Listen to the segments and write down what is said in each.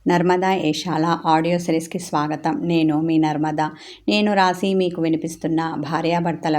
Narmada Eshala audio సిరీస్కి స్వాగతం. నేను మీ నర్మదా. నేను రాసి మీకు వినిపిస్తున్న భార్యాభర్తల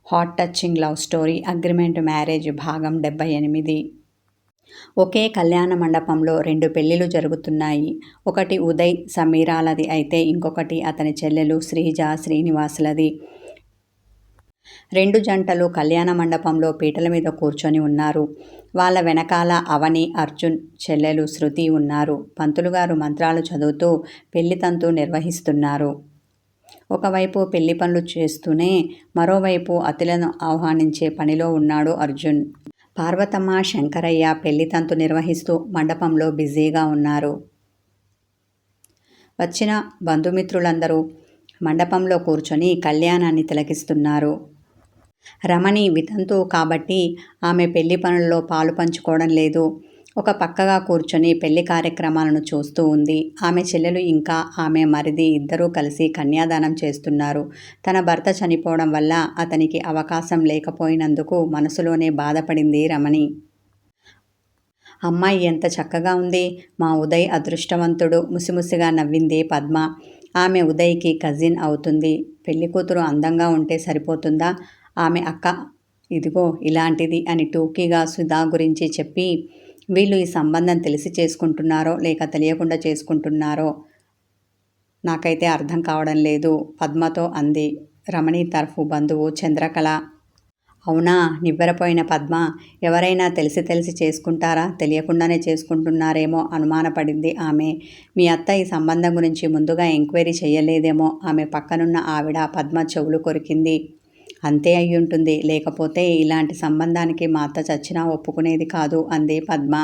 hot touching love story agreement marriage భాగం 78. ఒకే కళ్యాణ మండపంలో 2 పెళ్లిళ్ళు జరుగుతున్నాయి. ఒకటి ఉదయ్ సమీరాలది అయితే ఇంకొకటి అతని చెల్లెలు శ్రీజ శ్రీనివాసులది. 2 జంటలు కళ్యాణ మండపంలో పీటల మీద కూర్చొని ఉన్నారు. వాళ్ళ వెనకాల అవని, అర్జున్, చెల్లెలు శృతి ఉన్నారు. పంతులుగారు మంత్రాలు చదువుతూ పెళ్లి తంతు నిర్వహిస్తున్నారు. ఒకవైపు పెళ్లి పనులు చేస్తూనే మరోవైపు అతిథులను ఆహ్వానించే పనిలో ఉన్నాడు అర్జున్. పార్వతమ్మ, శంకరయ్య పెళ్లి తంతు నిర్వహిస్తూ మండపంలో బిజీగా ఉన్నారు. వచ్చిన బంధుమిత్రులందరూ మండపంలో కూర్చొని కళ్యాణాన్ని తిలకిస్తున్నారు. రమణి వితంతువు కాబట్టి ఆమె పెళ్లి పనుల్లో పాలు పంచుకోవడం లేదు. ఒక పక్కగా కూర్చొని పెళ్లి కార్యక్రమాలను చూస్తూ ఉంది. ఆమె చెల్లెలు ఇంకా ఆమె మరిది ఇద్దరూ కలిసి కన్యాదానం చేస్తున్నారు. తన భర్త చనిపోవడం వల్ల అతనికి అవకాశం లేకపోయినందుకు మనసులోనే బాధపడింది రమణి. అమ్మాయి ఎంత చక్కగా ఉంది, మా ఉదయ్ అదృష్టవంతుడు, ముసిముసిగా నవ్వింది పద్మ. ఆమె ఉదయ్కి కజిన్ అవుతుంది. పెళ్లి కూతురు అందంగా ఉంటే సరిపోతుందా? ఆమె అక్క ఇదిగో ఇలాంటిది అని టూకీగా సుధా గురించి చెప్పి, వీళ్ళు ఈ సంబంధం తెలిసి చేసుకుంటున్నారో లేక తెలియకుండా చేసుకుంటున్నారో నాకైతే అర్థం కావడం లేదు పద్మతో అంది రమణి తరఫు బంధువు చంద్రకళ. అవునా, నివ్వెరపోయిన పద్మ. ఎవరైనా తెలిసి చేసుకుంటారా, తెలియకుండానే చేసుకుంటున్నారేమో అనుమానపడింది ఆమె. మీ అత్త ఈ సంబంధం గురించి ముందుగా ఎంక్వైరీ చేయలేదేమో ఆమె పక్కనున్న ఆవిడ పద్మ చెవులు కొరికింది. అంతే అయ్యుంటుంది, లేకపోతే ఇలాంటి సంబంధానికి మా అత్త చచ్చినా ఒప్పుకునేది కాదు అంది పద్మ.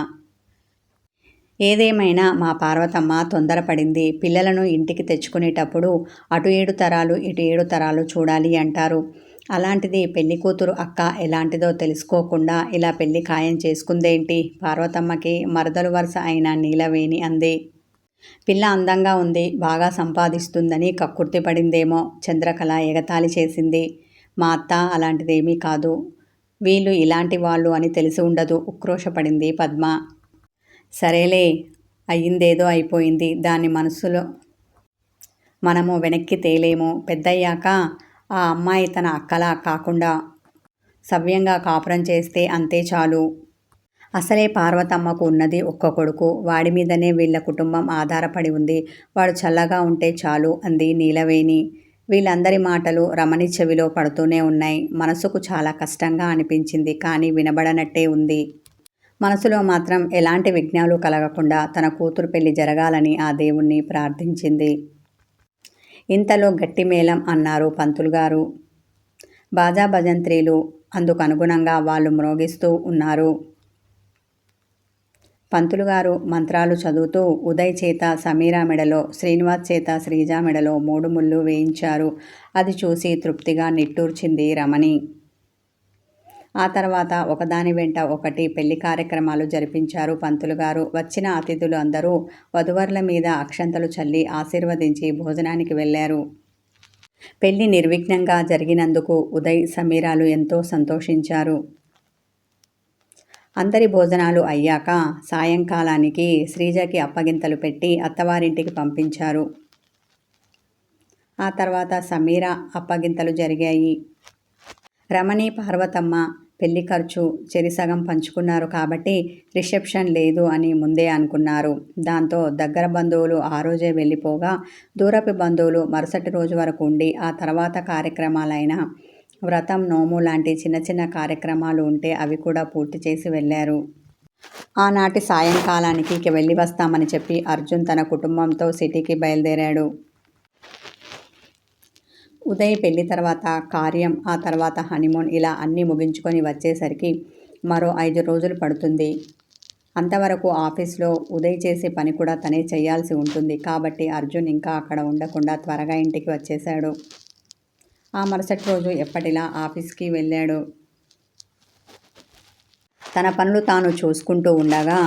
ఏదేమైనా మా పార్వతమ్మ తొందరపడింది. పిల్లలను ఇంటికి తెచ్చుకునేటప్పుడు అటు 7 తరాలు ఇటు 7 తరాలు చూడాలి అంటారు. అలాంటిది పెళ్లి కూతురు అక్క ఎలాంటిదో తెలుసుకోకుండా ఇలా పెళ్లి ఖాయం చేసుకుందేంటి? పార్వతమ్మకి మరదలు వరుస అయిన నీలవేణి అంది. పిల్ల అందంగా ఉంది, బాగా సంపాదిస్తుందని కక్కుర్తి పడిందేమో చంద్రకళ ఎగతాళి చేసింది. మా అత్త అలాంటిదేమీ కాదు, వీళ్ళు ఇలాంటి వాళ్ళు అని తెలిసి ఉండదు ఉక్రోషపడింది పద్మ. సరేలే, అయ్యిందేదో అయిపోయింది, దాన్ని మనసులో మనము వెనక్కి తేలేము. పెద్దయ్యాక ఆ అమ్మాయి తన అక్కలా కాకుండా సవ్యంగా కాపురం చేస్తే అంతే చాలు. అసలే పార్వతమ్మకు ఉన్నది ఒక్క కొడుకు, వాడి మీదనే వీళ్ళ కుటుంబం ఆధారపడి ఉంది. వాడు చల్లగా ఉంటే చాలు అంది నీలవేణి. వీళ్ళందరి మాటలు రమణి చెవిలో పడుతూనే ఉన్నాయి. మనసుకు చాలా కష్టంగా అనిపించింది, కానీ వినబడనట్టే ఉంది. మనసులో మాత్రం ఎలాంటి విఘ్నాలు కలగకుండా తన కూతురు పెళ్లి జరగాలని ఆ దేవుణ్ణి ప్రార్థించింది. ఇంతలో గట్టి మేళం అన్నారు పంతులుగారు. బాజా భజంత్రీలు అందుకు అనుగుణంగా వాళ్ళు మ్రోగిస్తూ ఉన్నారు. పంతులుగారు మంత్రాలు చదువుతూ ఉదయ్ చేత సమీరా మెడలో, శ్రీనివాస్ చేత శ్రీజ మెడలో 3 ముళ్ళు వేయించారు. అది చూసి తృప్తిగా నిట్టూర్చింది రమణి. ఆ తర్వాత ఒకదాని వెంట ఒకటి పెళ్లి కార్యక్రమాలు జరిపించారు పంతులుగారు. వచ్చిన అతిథులు అందరూ వధువరుల మీద అక్షంతలు చల్లి ఆశీర్వదించి భోజనానికి వెళ్లారు. పెళ్లి నిర్విఘ్నంగా జరిగినందుకు ఉదయ్ సమీరాలు ఎంతో సంతోషించారు. అందరి భోజనాలు అయ్యాక సాయంకాలానికి శ్రీజకి అప్పగింతలు పెట్టి అత్తవారింటికి పంపించారు. ఆ తర్వాత సమీర అప్పగింతలు జరిగాయి. రమణి, పార్వతమ్మ పెళ్లి ఖర్చు చెరిసగం పంచుకున్నారు కాబట్టి రిసెప్షన్ లేదు అని ముందే అనుకున్నారు. దాంతో దగ్గర బంధువులు ఆ రోజే వెళ్ళిపోగా దూరపు బంధువులు మరుసటి రోజు వరకు ఉండి ఆ తర్వాత కార్యక్రమాలైన వ్రతం, నోము లాంటి చిన్న చిన్న కార్యక్రమాలు ఉంటే అవి కూడా పూర్తి చేసి వెళ్ళారు. ఆనాటి సాయంకాలానికి ఇక వెళ్ళి వస్తామని చెప్పి అర్జున్ తన కుటుంబంతో సిటీకి బయలుదేరాడు. ఉదయ్ పెళ్లి తర్వాత కార్యం, ఆ తర్వాత హనీమూన్, ఇలా అన్నీ ముగించుకొని వచ్చేసరికి మరో 5 రోజులు పడుతుంది. అంతవరకు ఆఫీస్లో ఉదయ్ చేసే పని కూడా తనే చేయాల్సి ఉంటుంది. కాబట్టి అర్జున్ ఇంకా అక్కడ ఉండకుండా త్వరగా ఇంటికి వచ్చేశాడు. ఆ మరుసటి రోజు ఎప్పటిలా ఆఫీస్కి వెళ్ళాడు. తన పనులు తాను చూసుకుంటూ ఉండగా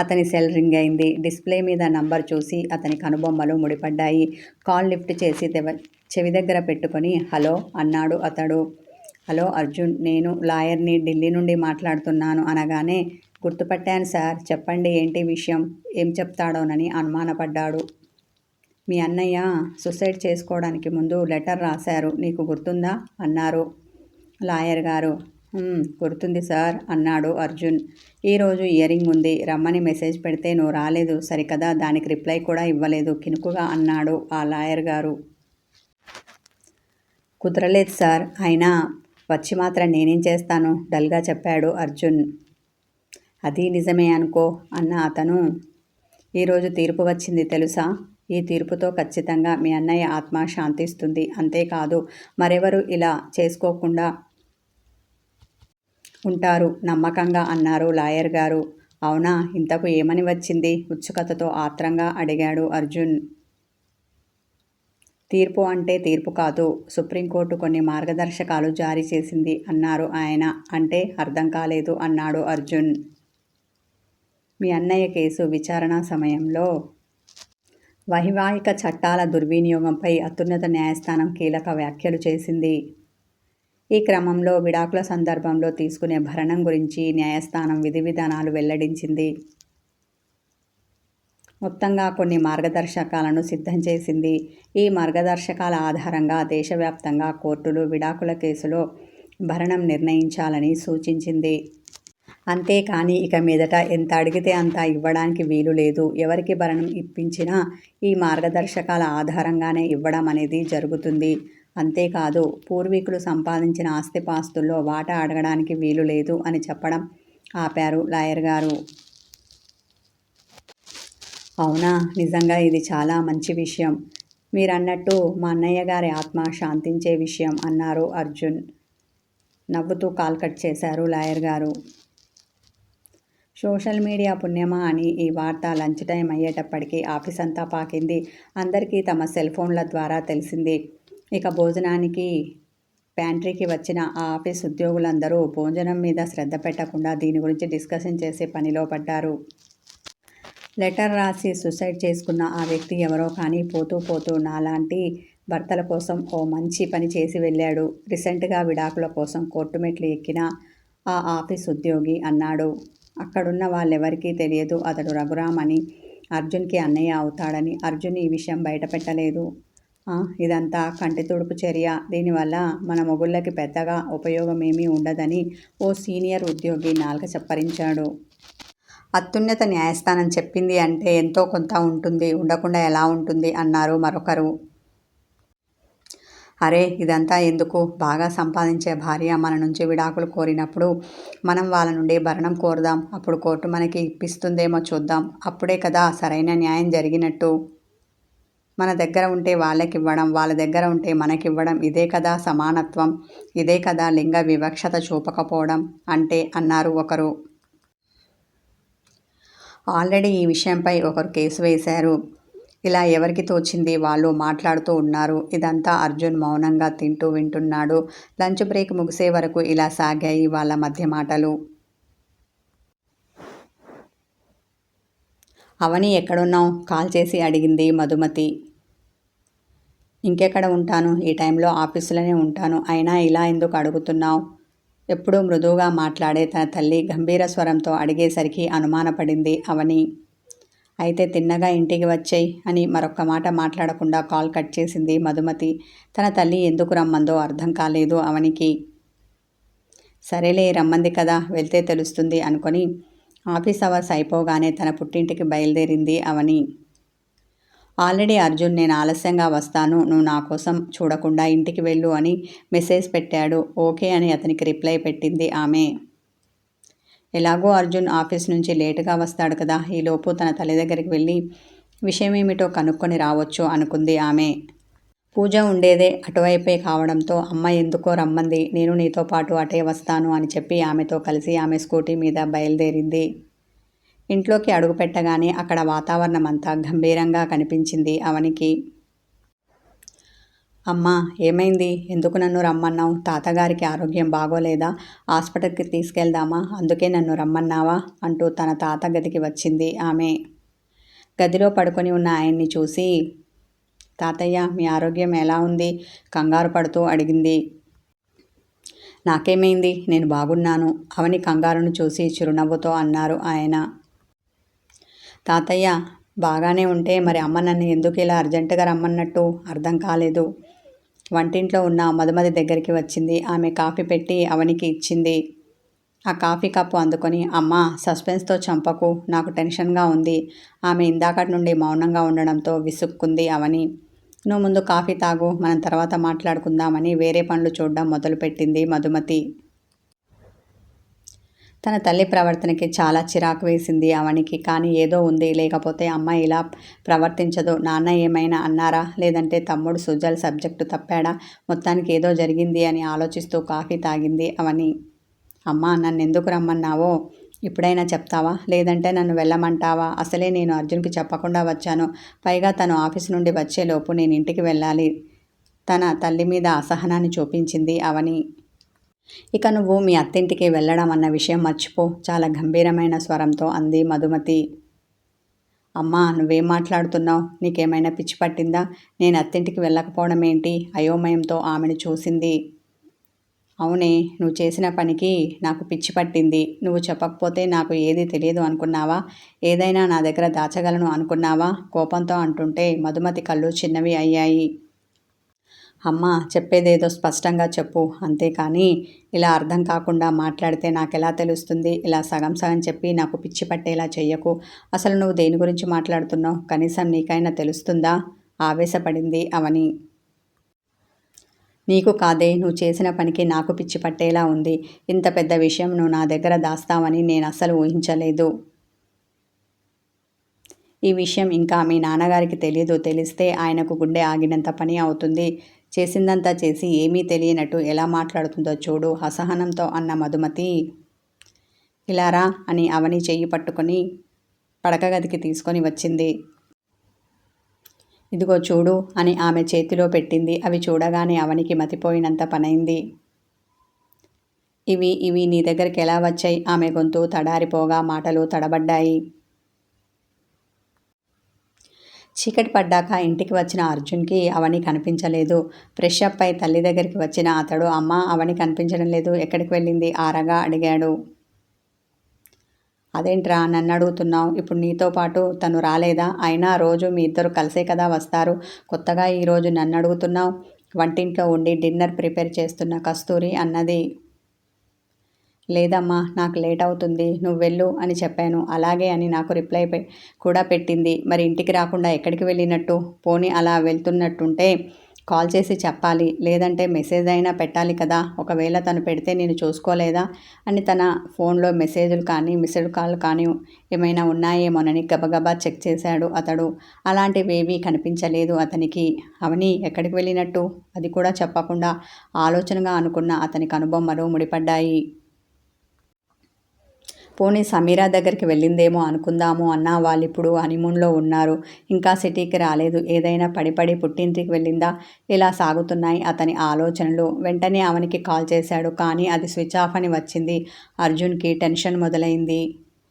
అతని సెల్ రింగ్ అయింది. డిస్ప్లే మీద నంబర్ చూసి అతని కనుబొమ్మలు ముడిపడ్డాయి. కాల్ లిఫ్ట్ చేసి చెవి దగ్గర పెట్టుకొని హలో అన్నాడు అతడు. హలో అర్జున్, నేను లాయర్ని, ఢిల్లీ నుండి మాట్లాడుతున్నాను అనగానే గుర్తుపట్టాను సార్, చెప్పండి ఏంటి విషయం, ఏం చెప్తాడోనని అనుమానపడ్డాడు. మీ అన్నయ్య సూసైడ్ చేసుకోవడానికి ముందు లెటర్ రాశారు, నీకు గుర్తుందా అన్నారు లాయర్ గారు. గుర్తుంది సార్ అన్నాడు అర్జున్. ఈరోజు ఇయరింగ్ ఉంది, రమ్మని మెసేజ్ పెడితే నువ్వు రాలేదు సరికదా, దానికి రిప్లై కూడా ఇవ్వలేదు కినుకుగా అన్నాడు ఆ లాయర్ గారు. కుదరలేదు సార్, అయినా వచ్చి మాత్రం నేనేం చేస్తాను డల్గా చెప్పాడు అర్జున్. అది నిజమే అనుకో అన్న అతను. ఈరోజు తీర్పు వచ్చింది తెలుసా, ఈ తీర్పుతో ఖచ్చితంగా మీ అన్నయ్య ఆత్మ శాంతిస్తుంది, అంతేకాదు మరెవరు ఇలా చేసుకోకుండా ఉంటారు నమ్మకంగా అన్నారు లాయర్ గారు. అవునా, ఇంతకు ఏమని వచ్చింది ఉత్సుకతతో ఆత్రంగా అడిగాడు అర్జున్. తీర్పు అంటే తీర్పు కాదు, సుప్రీంకోర్టు కొన్ని మార్గదర్శకాలు జారీ చేసింది అన్నారు ఆయన. అంటే అర్థం కాలేదు అన్నాడు అర్జున్. మీ అన్నయ్య కేసు విచారణ సమయంలో వైవాహిక చట్టాల దుర్వినియోగంపై అత్యున్నత న్యాయస్థానం కీలక వ్యాఖ్యలు చేసింది. ఈ క్రమంలో విడాకుల సందర్భంలో తీసుకునే భరణం గురించి న్యాయస్థానం విధి విధానాలు వెల్లడించింది. మొత్తంగా కొన్ని మార్గదర్శకాలను సిద్ధం చేసింది. ఈ మార్గదర్శకాల ఆధారంగా దేశవ్యాప్తంగా కోర్టులు విడాకుల కేసులో భరణం నిర్ణయించాలని సూచించింది. అంతేకాని ఇక మీదట ఎంత అడిగితే అంత ఇవ్వడానికి వీలు లేదు. ఎవరికి భరణం ఇప్పించినా ఈ మార్గదర్శకాల ఆధారంగానే ఇవ్వడం అనేది జరుగుతుంది. అంతేకాదు, పూర్వీకులు సంపాదించిన ఆస్తిపాస్తుల్లో వాటా అడగడానికి వీలు లేదు అని చెప్పడం ఆపారు లాయర్ గారు. అవునా, నిజంగా ఇది చాలా మంచి విషయం. మీరన్నట్టు మా అన్నయ్య గారి ఆత్మ శాంతించే విషయం అన్నారు అర్జున్. నవ్వుతూ కాల్ కట్ చేశారు లాయర్ గారు. సోషల్ మీడియా పుణ్యమా అని ఈ వార్త లంచ్ టైం అయ్యేటప్పటికీ ఆఫీస్ అంతా పాకింది. అందరికీ తమ సెల్ ఫోన్ల ద్వారా తెలిసింది. ఇక భోజనానికి ప్యాంట్రీకి వచ్చిన ఆ ఆఫీస్ ఉద్యోగులందరూ భోజనం మీద శ్రద్ధ పెట్టకుండా దీని గురించి డిస్కషన్ చేసే పనిలో పడ్డారు. లెటర్ రాసి సూసైడ్ చేసుకున్న ఆ వ్యక్తి ఎవరో కానీ పోతూ పోతూ నాలాంటి భర్తల కోసం ఓ మంచి పని చేసి వెళ్ళాడు. రీసెంట్గా విడాకుల కోసం కోర్టు మెట్లు ఎక్కిన ఆ ఆఫీస్ ఉద్యోగి అన్నాడు. అక్కడున్న వాళ్ళెవరికీ తెలియదు అతడు రఘురామ్ అని, అర్జున్కి అన్నయ్య అవుతాడని. అర్జున్ ఈ విషయం బయట పెట్టలేదు. ఇదంతా కంటి తుడుపు చర్య, దీనివల్ల మన మొగుళ్ళకి పెద్దగా ఉపయోగమేమీ ఉండదని ఓ సీనియర్ ఉద్యోగి నాలుక చప్పరించాడు. అత్యున్నత న్యాయస్థానం చెప్పింది అంటే ఎంతో కొంత ఉంటుంది, ఉండకుండా ఎలా ఉంటుంది అన్నారు మరొకరు. అరే ఇదంతా ఎందుకు, బాగా సంపాదించే భార్య మన నుంచి విడాకులు కోరినప్పుడు మనం వాళ్ళ నుండి భరణం కోరుదాం, అప్పుడు కోర్టు మనకి ఇప్పిస్తుందేమో చూద్దాం, అప్పుడే కదా సరైన న్యాయం జరిగినట్టు. మన దగ్గర ఉంటే వాళ్ళకి ఇవ్వడం, వాళ్ళ దగ్గర ఉంటే మనకివ్వడం, ఇదే కదా సమానత్వం, ఇదే కదా లింగ వివక్షత చూపకపోవడం అంటే అన్నారు ఒకరు. ఆల్రెడీ ఈ విషయంపై ఒకరు కేసు వేశారు. ఇలా ఎవరికి తోచింది వాళ్ళు మాట్లాడుతూ ఉన్నారు. ఇదంతా అర్జున్ మౌనంగా తింటూ వింటున్నాడు. లంచ్ బ్రేక్ ముగిసే వరకు ఇలా సాగాయి వాళ్ళ మధ్య మాటలు. అవని ఎక్కడున్నావు కాల్ చేసి అడిగింది మధుమతి. ఇంకెక్కడ ఉంటాను, ఈ టైంలో ఆఫీసులోనే ఉంటాను, అయినా ఇలా ఎందుకు అడుగుతున్నావు, ఎప్పుడూ మృదువుగా మాట్లాడే తన తల్లి గంభీర స్వరంతో అడిగేసరికి అనుమానపడింది అవని. అయితే తిన్నగా ఇంటికి వచ్చేయ్ అని మరొక్క మాట మాట్లాడకుండా కాల్ కట్ చేసింది మధుమతి. తన తల్లి ఎందుకు రమ్మందో అర్థం కాలేదు అవనికి. సరేలే రమ్మంది కదా వెళ్తే తెలుస్తుంది అనుకొని ఆఫీస్ అవర్స్ అయిపోగానే తన పుట్టింటికి బయలుదేరింది అవని. ఆల్రెడీ అర్జున్ నేను ఆలస్యంగా వస్తాను, నువ్వు నా కోసం చూడకుండా ఇంటికి వెళ్ళు అని మెసేజ్ పెట్టాడు. ఓకే అని అతనికి రిప్లై పెట్టింది ఆమె. ఎలాగో అర్జున్ ఆఫీస్ నుంచి లేటుగా వస్తాడు కదా, ఈలోపు తన తల్లి దగ్గరికి వెళ్ళి విషయం ఏమిటో కనుక్కొని రావచ్చు అనుకుంది ఆమె. పూజ ఉండేదే అటువైపే కావడంతో అమ్మ ఎందుకో రమ్మంది, నేను నీతో పాటు అటే వస్తాను అని చెప్పి ఆమెతో కలిసి ఆమె స్కూటీ మీద బయలుదేరింది. ఇంట్లోకి అడుగుపెట్టగానే అక్కడ వాతావరణం అంతా గంభీరంగా కనిపించింది అవనికి. అమ్మా ఏమైంది, ఎందుకు నన్ను రమ్మన్నావు, తాతగారికి ఆరోగ్యం బాగోలేదా, హాస్పిటల్కి తీసుకెళ్దామా, అందుకే నన్ను రమ్మన్నావా అంటూ తన తాత గదికి వచ్చింది ఆమె. గదిలో పడుకొని ఉన్న ఆయన్ని చూసి తాతయ్య మీ ఆరోగ్యం ఎలా ఉంది కంగారు పడుతూ అడిగింది. నాకేమైంది, నేను బాగున్నాను. అవని కంగారును చూసి చిరునవ్వుతో అన్నారు ఆయన. తాతయ్య బాగానే ఉంటే మరి అమ్మ నన్ను ఎందుకు ఇలా అర్జెంటుగా రమ్మన్నట్టు అర్థం కాలేదు. వంటింట్లో ఉన్న మధుమతి దగ్గరికి వచ్చింది. ఆమె కాఫీ పెట్టి అవనికి ఇచ్చింది. ఆ కాఫీ కప్పు అందుకొని, అమ్మా సస్పెన్స్తో చంపకు, నాకు టెన్షన్గా ఉంది. ఆమె ఇందాకటి నుండి మౌనంగా ఉండడంతో విసుక్కుంది అవని. నువ్వు ముందు కాఫీ తాగు, మనం తర్వాత మాట్లాడుకుందామని వేరే పనులు చూడడం మొదలుపెట్టింది మధుమతి. తన తల్లి ప్రవర్తనకి చాలా చిరాకు వేసింది అవనికి. కానీ ఏదో ఉంది, లేకపోతే అమ్మ ఇలా ప్రవర్తించదు. నాన్న ఏమైనా అన్నారా, లేదంటే తమ్ముడు సుజల్ సబ్జెక్టు తప్పాడా, మొత్తానికి ఏదో జరిగింది అని ఆలోచిస్తూ కాఫీ తాగింది అవని. అమ్మా నన్నెందుకు రమ్మన్నావో ఇప్పుడైనా చెప్తావా, లేదంటే నన్ను వెళ్ళమంటావా? అసలే నేను అర్జున్కి చెప్పకుండా వచ్చాను. పైగా తను ఆఫీసు నుండి వచ్చేలోపు నేను ఇంటికి వెళ్ళాలి. తన తల్లి మీద అసహనాన్ని చూపించింది అవని. ఇక నువ్వు మీ అత్తింటికి వెళ్ళడం అన్న విషయం మర్చిపో, చాలా గంభీరమైన స్వరంతో అంది మధుమతి. అమ్మా నువ్వేం మాట్లాడుతున్నావు, నీకేమైనా పిచ్చి పట్టిందా? నేను అత్తింటికి వెళ్ళకపోవడం ఏంటి? అయోమయంతో ఆమెను చూసింది. అవునే, నువ్వు చేసిన పనికి నాకు పిచ్చి పట్టింది. నువ్వు చెప్పకపోతే నాకు ఏదీ తెలియదు అనుకున్నావా? ఏదైనా నా దగ్గర దాచగలను అనుకున్నావా? కోపంతో అంటుంటే మధుమతి కళ్ళు చిన్నవి అయ్యాయి. అమ్మా చెప్పేదేదో స్పష్టంగా చెప్పు, అంతేకాని ఇలా అర్థం కాకుండా మాట్లాడితే నాకెలా తెలుస్తుంది? ఇలా సగం సగం చెప్పి నాకు పిచ్చి పట్టేలా చెయ్యకు. అసలు నువ్వు దేని గురించి మాట్లాడుతున్నావు? కనీసం నీకైనా తెలుస్తుందా? ఆవేశపడింది అవని. నీకు కాదే, నువ్వు చేసిన పనికి నాకు పిచ్చి పట్టేలా ఉంది. ఇంత పెద్ద విషయం నువ్వు నా దగ్గర దాస్తావని నేను అస్సలు ఊహించలేదు. ఈ విషయం ఇంకా మీ నాన్నగారికి తెలీదు. తెలిస్తే ఆయనకు గుండె ఆగినంత పని అవుతుంది. చేసిందంతా చేసి ఏమీ తెలియనట్టు ఎలా మాట్లాడుతుందో చూడు, అసహనంతో అన్న మధుమతి. ఇలా రా అని అవని చెయ్యి పట్టుకొని పడక గదికి తీసుకొని వచ్చింది. ఇదిగో చూడు అని ఆమె చేతిలో పెట్టింది. అవి చూడగానే అవనికి మతిపోయినంత పనైంది. ఇవి నీ దగ్గరికి ఎలా వచ్చాయి? ఆమె గొంతు తడారిపోగా మాటలు తడబడ్డాయి. చీకటి పడ్డాక ఇంటికి వచ్చిన అర్జున్కి అవని కనిపించలేదు. ఫ్రెష్ అప్ అయి తల్లి దగ్గరికి వచ్చిన అతడు, అమ్మ అవని కనిపించడం లేదు, ఎక్కడికి వెళ్ళింది? ఆరగా అడిగాడు. అదేంట్రా నన్ను అడుగుతున్నావు? ఇప్పుడు నీతో పాటు తను రాలేదా? అయినా రోజు మీ ఇద్దరు కలిసే కదా వస్తారు. కొత్తగా ఈరోజు నన్ను అడుగుతున్నావు? వంటింట్లో ఉండి డిన్నర్ ప్రిపేర్ చేస్తున్న కస్తూరి అన్నది. లేదమ్మా నాకు లేట్ అవుతుంది, నువ్వు వెళ్ళు అని చెప్పాను. అలాగే అని నాకు రిప్లై కూడా పెట్టింది. మరి ఇంటికి రాకుండా ఎక్కడికి వెళ్ళినట్టు? పోనీ అలా వెళ్తున్నట్టుంటే కాల్ చేసి చెప్పాలి, లేదంటే మెసేజ్ అయినా పెట్టాలి కదా. ఒకవేళ తను పెడితే నేను చూసుకోలేదా అని తన ఫోన్లో మెసేజ్లు కానీ మిస్డ్ కాల్ కానీ ఏమైనా ఉన్నాయేమోనని గబగబా చెక్ చేశాడు అతడు. అలాంటివేవీ కనిపించలేదు అతనికి. అవని ఎక్కడికి వెళ్ళినట్టు? అది కూడా చెప్పకుండా ఆలోచనగా అనుకున్న అతని కనుబొమ్మలు ముడిపడ్డాయి. పోనీ సమీరా దగ్గరికి వెళ్ళిందేమో అనుకుందాము అన్నా. వాళ్ళిప్పుడు హనీమూన్లో ఉన్నారు, ఇంకా సిటీకి రాలేదు. ఏదైనా పడి పుట్టింటికి వెళ్ళిందా? ఇలా సాగుతున్నాయి అతని ఆలోచనలు. వెంటనే అవనికి కాల్ చేశాడు, కానీ అది స్విచ్ ఆఫ్ అని వచ్చింది. అర్జున్కి టెన్షన్ మొదలైంది.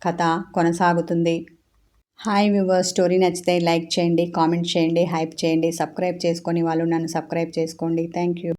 కథ కొనసాగుతుంది. హాయ్ వ్యూవర్స్, స్టోరీ నచ్చితే లైక్ చేయండి, కామెంట్ చేయండి, హైప్ చేయండి. సబ్స్క్రైబ్ చేసుకొని వాళ్ళు నన్ను సబ్స్క్రైబ్ చేసుకోండి. Thank you.